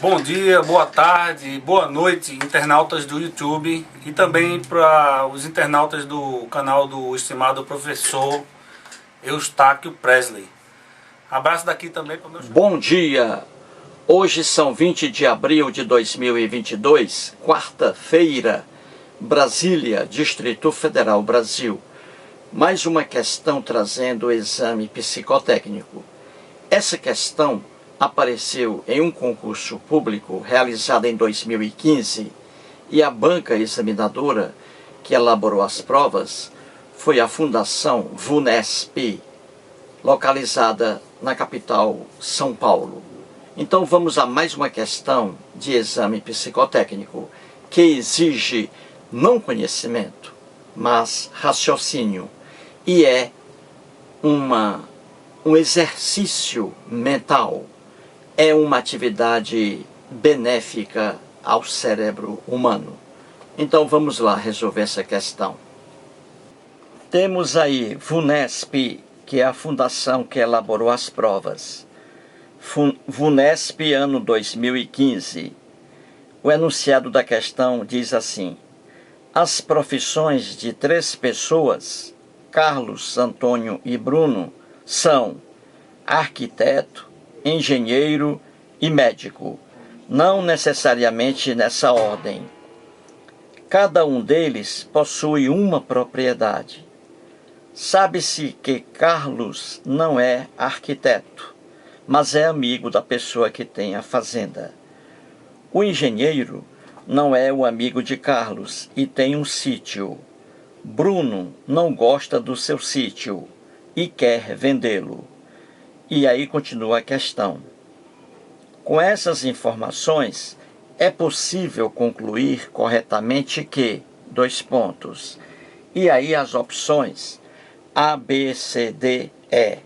Bom dia, boa tarde, boa noite, internautas do YouTube e também para os internautas do canal do estimado professor Eustáquio Presley. Abraço daqui também para o meu... Bom dia! Hoje são 20 de abril de 2022, quarta-feira, Brasília, Distrito Federal, Brasil. Mais uma questão trazendo o exame psicotécnico. Essa questão apareceu em um concurso público realizado em 2015 e a banca examinadora que elaborou as provas foi a Fundação VUNESP, localizada na capital São Paulo. Então vamos a mais uma questão de exame psicotécnico que exige não conhecimento, mas raciocínio, e é um exercício mental, é uma atividade benéfica ao cérebro humano. Então vamos lá resolver essa questão. Temos aí VUNESP, que é a fundação que elaborou as provas. VUNESP, ano 2015. O enunciado da questão diz assim: as profissões de 3 pessoas, Carlos, Antônio e Bruno, são arquiteto, engenheiro e médico, não necessariamente nessa ordem. Cada um deles possui uma propriedade. Sabe-se que Carlos não é arquiteto, mas é amigo da pessoa que tem a fazenda. O engenheiro não é o amigo de Carlos e tem um sítio. Bruno não gosta do seu sítio e quer vendê-lo. E aí continua a questão. Com essas informações, é possível concluir corretamente que... E aí as opções A, B, C, D, E.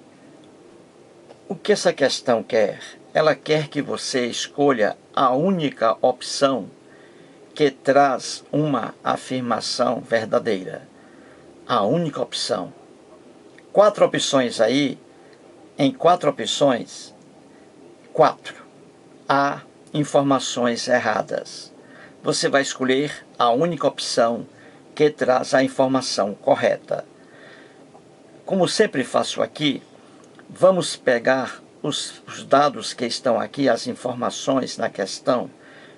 O que essa questão quer? Ela quer que você escolha a única opção que traz uma afirmação verdadeira. A única opção. 4 opções aí. Em 4 opções, 4 há informações erradas. Você vai escolher a única opção que traz a informação correta. Como sempre faço aqui, vamos pegar os dados que estão aqui, as informações na questão,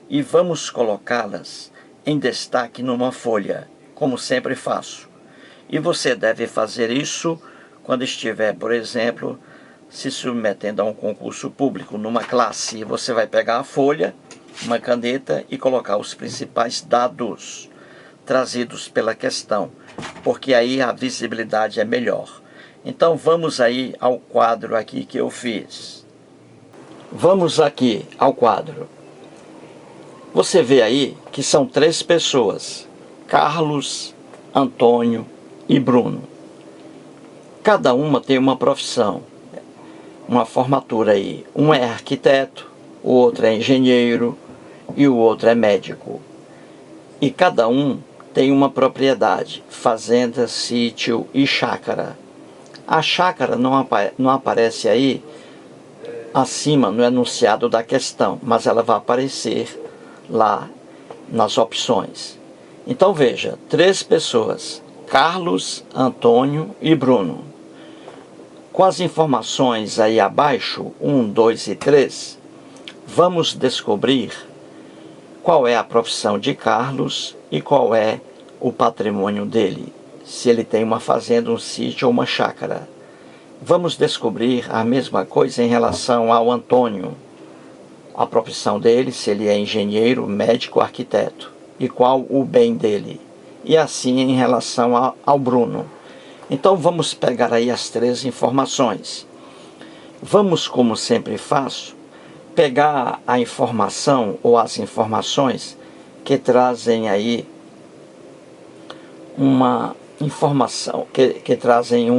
e vamos colocá-las em destaque numa folha, como sempre faço. E você deve fazer isso quando estiver, por exemplo, se submetendo a um concurso público numa classe. Você vai pegar a folha, uma caneta e colocar os principais dados trazidos pela questão, porque aí a visibilidade é melhor. Então vamos aí ao quadro aqui que eu fiz. Vamos aqui ao quadro. Você vê aí que são 3 pessoas, Carlos, Antônio e Bruno. Cada uma tem uma profissão, uma formatura aí. Um é arquiteto, o outro é engenheiro e o outro é médico. E cada um tem uma propriedade, fazenda, sítio e chácara. A chácara não aparece aí acima no enunciado da questão, mas ela vai aparecer lá nas opções. Então veja, 3 pessoas, Carlos, Antônio e Bruno. Com as informações aí abaixo, 1, 2 e 3, vamos descobrir qual é a profissão de Carlos e qual é o patrimônio dele. Se ele tem uma fazenda, um sítio ou uma chácara. Vamos descobrir a mesma coisa em relação ao Antônio. A profissão dele, se ele é engenheiro, médico, arquiteto. E qual o bem dele. E assim em relação ao Bruno. Então vamos pegar aí as 3 informações. Vamos, como sempre faço, pegar a informação ou as informações que trazem aí uma informação, que trazem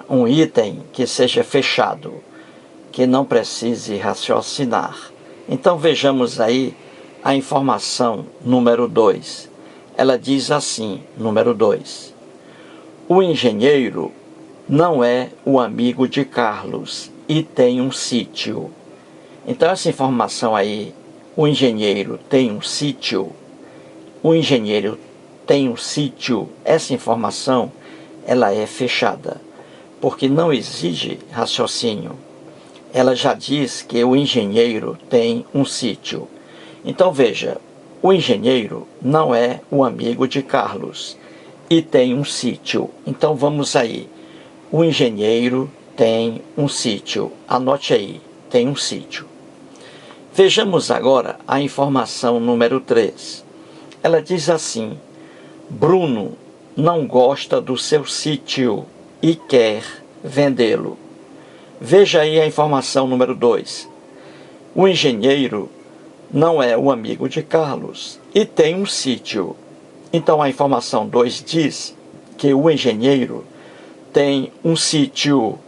um item que seja fechado, que não precise raciocinar. Então vejamos aí a informação número 2. Ela diz assim, número 2. O engenheiro não é o amigo de Carlos e tem um sítio. Então essa informação aí, o engenheiro tem um sítio, o engenheiro tem um sítio, essa informação ela é fechada, porque não exige raciocínio. Ela já diz que o engenheiro tem um sítio. Então veja, o engenheiro não é o amigo de Carlos e tem um sítio. Então vamos aí. O engenheiro tem um sítio. Anote aí, tem um sítio. Vejamos agora a informação número 3. Ela diz assim: Bruno não gosta do seu sítio e quer vendê-lo. Veja aí a informação número 2. O engenheiro não é o amigo de Carlos e tem um sítio. Então a informação 2 diz que o engenheiro tem um sítio.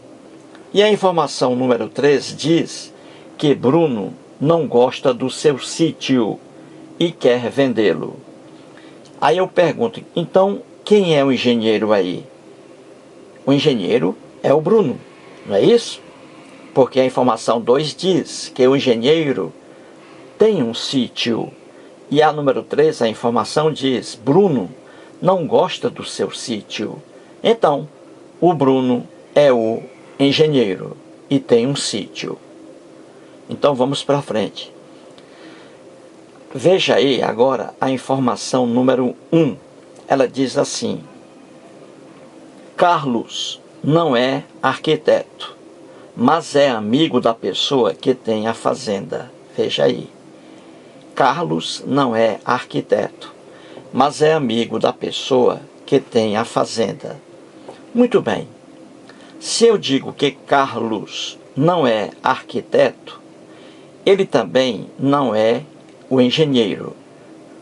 E a informação número 3 diz que Bruno não gosta do seu sítio e quer vendê-lo. Aí eu pergunto, então quem é o engenheiro aí? O engenheiro é o Bruno, não é isso? Porque a informação 2 diz que o engenheiro tem um sítio. E a número 3, a informação diz, Bruno não gosta do seu sítio. Então, o Bruno é o engenheiro e tem um sítio. Então vamos para frente. Veja aí agora a informação número 1. Ela diz assim: Carlos não é arquiteto, mas é amigo da pessoa que tem a fazenda. Veja aí. Carlos não é arquiteto, mas é amigo da pessoa que tem a fazenda. Muito bem. Se eu digo que Carlos não é arquiteto, ele também não é o engenheiro,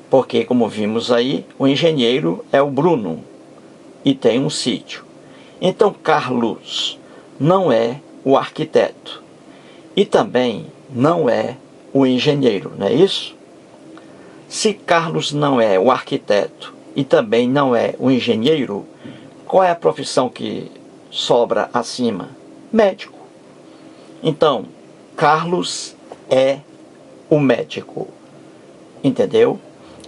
porque, como vimos aí, o engenheiro é o Bruno e tem um sítio. Então, Carlos não é o arquiteto e também não é o engenheiro, não é isso? Se Carlos não é o arquiteto e também não é o engenheiro, qual é a profissão que sobra acima? Médico. Então, Carlos é o médico. Entendeu?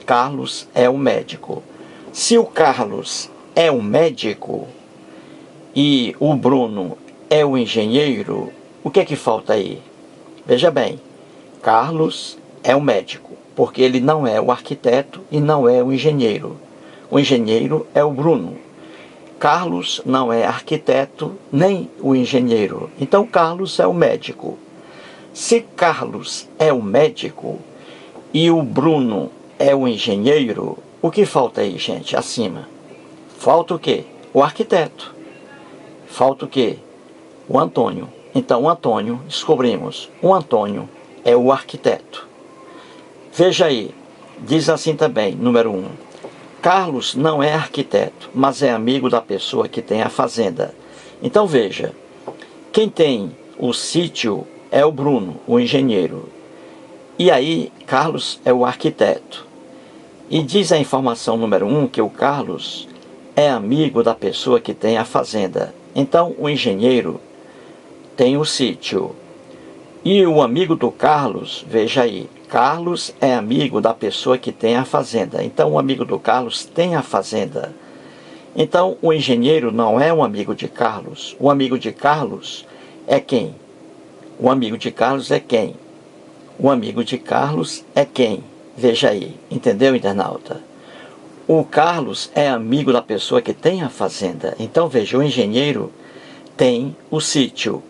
Carlos é o médico. Se o Carlos é o médico e o Bruno é o engenheiro, o que é que falta aí? Veja bem, Carlos é o médico, porque ele não é o arquiteto e não é o engenheiro. O engenheiro é o Bruno. Carlos não é arquiteto nem o engenheiro. Então Carlos é o médico. Se Carlos é o médico e o Bruno é o engenheiro, o que falta aí, gente, acima? Falta o quê? O arquiteto. Falta o quê? O Antônio. Então o Antônio, descobrimos, o Antônio é o arquiteto. Veja aí, diz assim também, número 1. Carlos não é arquiteto, mas é amigo da pessoa que tem a fazenda. Então veja, quem tem o sítio é o Bruno, o engenheiro. E aí, Carlos é o arquiteto. E diz a informação número 1 que o Carlos é amigo da pessoa que tem a fazenda. Então, o engenheiro tem o sítio. E o amigo do Carlos, veja aí, Carlos é amigo da pessoa que tem a fazenda. Então, o amigo do Carlos tem a fazenda. Então, o engenheiro não é um amigo de Carlos. O amigo de Carlos é quem? O amigo de Carlos é quem? O amigo de Carlos é quem? Veja aí, entendeu, internauta? O Carlos é amigo da pessoa que tem a fazenda. Então, veja, o engenheiro tem o sítio.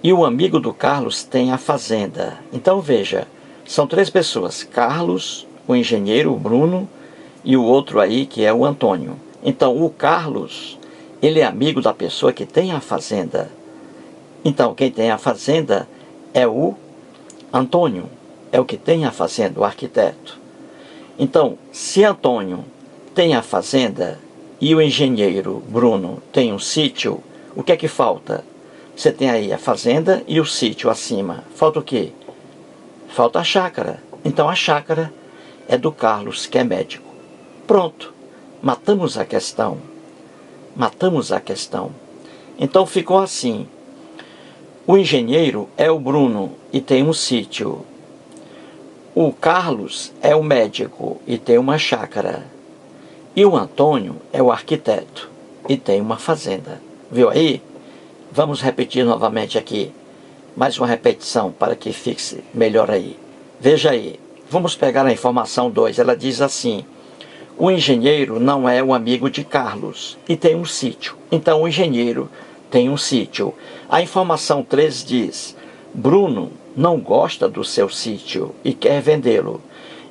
E o amigo do Carlos tem a fazenda. Então, veja, são 3 pessoas. Carlos, o engenheiro, o Bruno, e o outro aí que é o Antônio. Então, o Carlos, ele é amigo da pessoa que tem a fazenda. Então, quem tem a fazenda é o Antônio, é o que tem a fazenda, o arquiteto. Então, se Antônio tem a fazenda e o engenheiro Bruno tem um sítio, o que é que falta? Você tem aí a fazenda e o sítio acima. Falta o quê? Falta a chácara. Então a chácara é do Carlos, que é médico. Pronto, matamos a questão. Matamos a questão. Então ficou assim. O engenheiro é o Bruno e tem um sítio. O Carlos é o médico e tem uma chácara. E o Antônio é o arquiteto e tem uma fazenda. Viu aí? Vamos repetir novamente aqui. Mais uma repetição para que fixe melhor aí. Veja aí. Vamos pegar a informação 2. Ela diz assim: o engenheiro não é o amigo de Carlos e tem um sítio. Então o engenheiro tem um sítio. A informação 3 diz: Bruno não gosta do seu sítio e quer vendê-lo.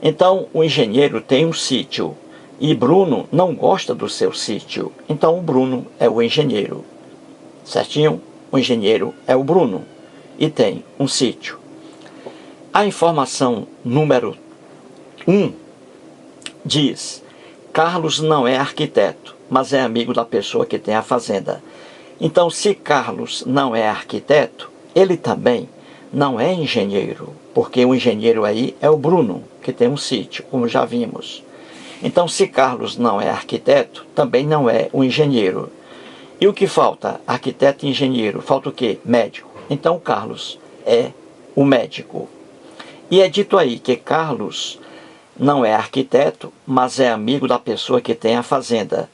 Então o engenheiro tem um sítio e Bruno não gosta do seu sítio. Então o Bruno é o engenheiro. Certinho? O engenheiro é o Bruno e tem um sítio. A informação número 1 diz: Carlos não é arquiteto, mas é amigo da pessoa que tem a fazenda. Então, se Carlos não é arquiteto, ele também não é engenheiro, porque o engenheiro aí é o Bruno, que tem um sítio, como já vimos. Então, se Carlos não é arquiteto, também não é o engenheiro. E o que falta? Arquiteto e engenheiro. Falta o quê? Médico. Então, Carlos é o médico. E é dito aí que Carlos não é arquiteto, mas é amigo da pessoa que tem a fazenda.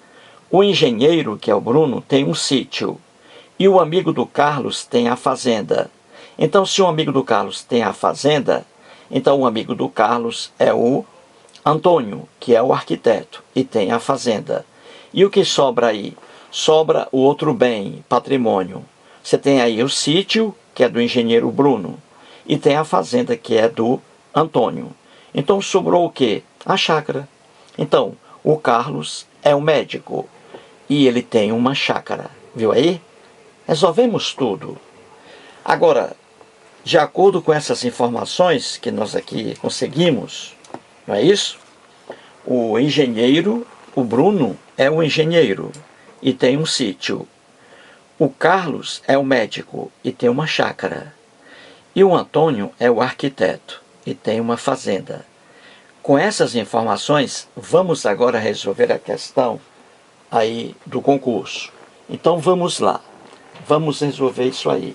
O engenheiro, que é o Bruno, tem um sítio. E o amigo do Carlos tem a fazenda. Então, se o amigo do Carlos tem a fazenda, então o amigo do Carlos é o Antônio, que é o arquiteto e tem a fazenda. E o que sobra aí? Sobra o outro bem, patrimônio. Você tem aí o sítio, que é do engenheiro Bruno, e tem a fazenda, que é do Antônio. Então sobrou o quê? A chácara. Então, o Carlos é o médico e ele tem uma chácara. Viu aí? Resolvemos tudo. Agora, de acordo com essas informações que nós aqui conseguimos, não é isso? O engenheiro, o Bruno, é um engenheiro e tem um sítio. O Carlos é o médico e tem uma chácara. E o Antônio é o arquiteto e tem uma fazenda. Com essas informações, vamos agora resolver a questão aí do concurso. Então vamos lá. Vamos resolver isso aí.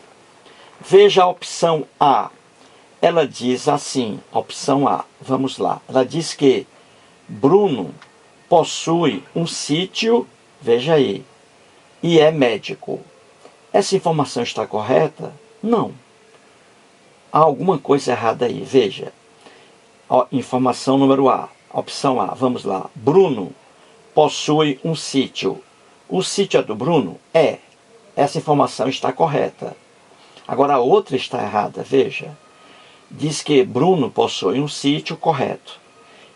Veja a opção A. Ela diz assim, opção A, vamos lá. Ela diz que Bruno possui um sítio, veja aí, e é médico. Essa informação está correta? Não. Há alguma coisa errada aí, veja. Informação número A, opção A, vamos lá. Bruno possui um sítio. O sítio é do Bruno? É. Essa informação está correta. Agora a outra está errada, veja. Diz que Bruno possui um sítio, correto.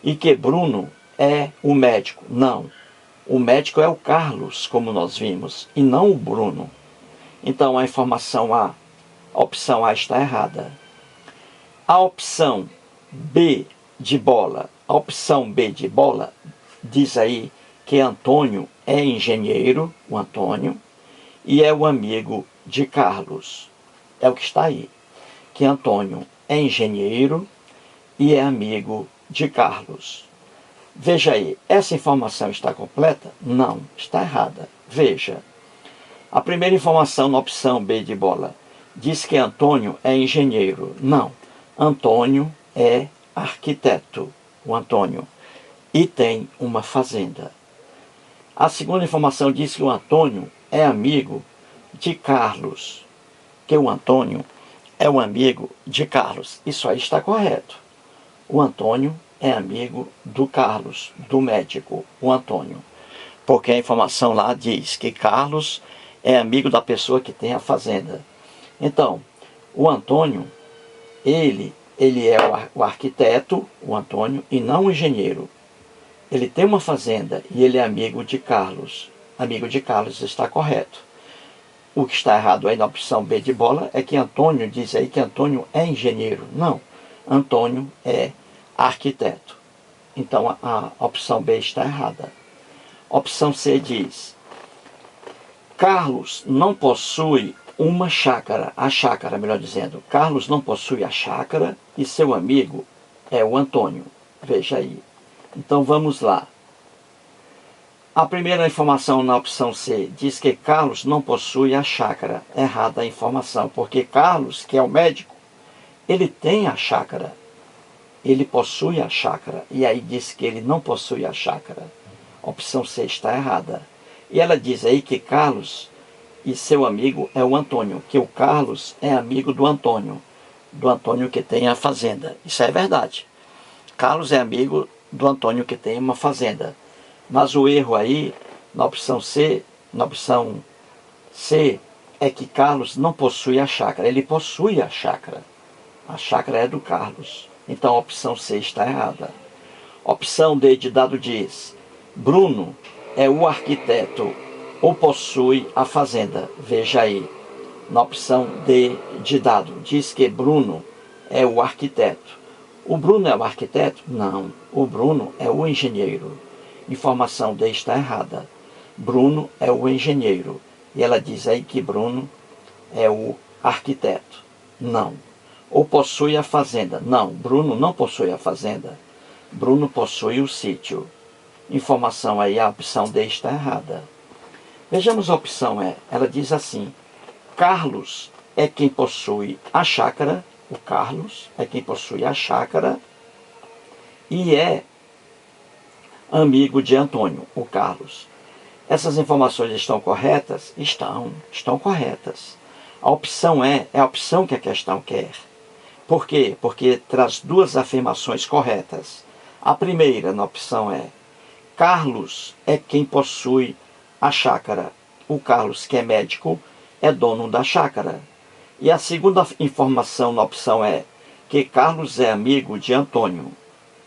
E que Bruno é o médico. Não. O médico é o Carlos, como nós vimos, e não o Bruno. Então a informação A, a opção A está errada. A opção B de bola, a opção B de bola diz aí que Antônio é engenheiro, o Antônio, e é o amigo de Carlos. É o que está aí. Que Antônio é engenheiro e é amigo de Carlos. Veja aí, essa informação está completa? Não, está errada. Veja. A primeira informação na opção B de bola diz que Antônio é engenheiro. Não, Antônio é arquiteto, o Antônio, e tem uma fazenda. A segunda informação diz que o Antônio é amigo de Carlos, que o Antônio é um amigo de Carlos. Isso aí está correto. O Antônio é amigo do Carlos, do médico, o Antônio. Porque a informação lá diz que Carlos é amigo da pessoa que tem a fazenda. Então, o Antônio, ele é o arquiteto, o Antônio, e não o engenheiro. Ele tem uma fazenda e ele é amigo de Carlos. Amigo de Carlos está correto. O que está errado aí na opção B de bola é que Antônio diz aí que Antônio é engenheiro. Não, Antônio é arquiteto. Então a opção B está errada. Opção C diz: Carlos não possui uma chácara, a chácara, melhor dizendo. Carlos não possui a chácara e seu amigo é o Antônio. Veja aí. Então vamos lá. A primeira informação na opção C diz que Carlos não possui a chácara. Errada a informação, porque Carlos, que é o médico, ele tem a chácara. Ele possui a chácara. E aí diz que ele não possui a chácara. A opção C está errada. E ela diz aí que Carlos e seu amigo é o Antônio, que o Carlos é amigo do Antônio que tem a fazenda. Isso é verdade. Carlos é amigo do Antônio que tem uma fazenda. Mas o erro aí, na opção C, é que Carlos não possui a chácara. Ele possui a chácara. A chácara é do Carlos. Então a opção C está errada. Opção D de dado diz: Bruno é o arquiteto ou possui a fazenda. Veja aí. Na opção D de dado, diz que Bruno é o arquiteto. O Bruno é o arquiteto? Não. O Bruno é o engenheiro. Informação D está errada. Bruno é o engenheiro. E ela diz aí que Bruno é o arquiteto. Não. Ou possui a fazenda? Não. Bruno não possui a fazenda. Bruno possui o sítio. Informação aí, a opção D está errada. Vejamos a opção E. Ela diz assim: Carlos é quem possui a chácara. O Carlos é quem possui a chácara e é amigo de Antônio, o Carlos. Essas informações estão corretas? Estão corretas. A opção E é a opção que a questão quer. Por quê? Porque traz duas afirmações corretas. A primeira, na opção E: Carlos é quem possui a chácara. O Carlos, que é médico, é dono da chácara. E a segunda informação na opção é que Carlos é amigo de Antônio.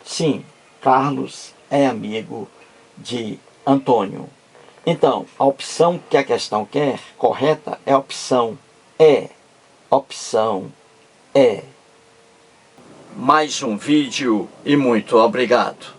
Sim, Carlos é amigo de Antônio. Então, a opção que a questão quer, correta, é a opção E. Opção E. Mais um vídeo e muito obrigado.